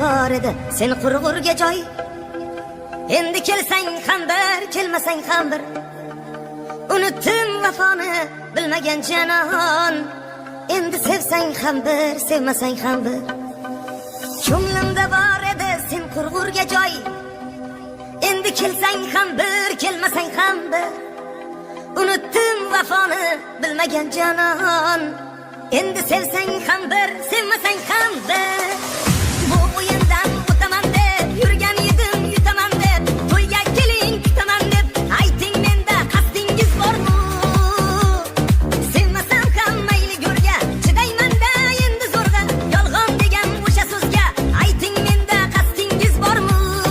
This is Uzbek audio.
bor edi sen qurg'urga joy. Endi kelsang ham bir, kelmasang ham bir. Unutdim vafoni bilmagan janon. Endi sevsang ham bir, sevmasang ham bir. Ko'nglimda bor edi sen qurg'urga joy. Endi kelsang ham bir, kelmasang ham bir. Unutdim vafoni bilmagan janon. Endi sevsang ham bir, sevmasang ham bir.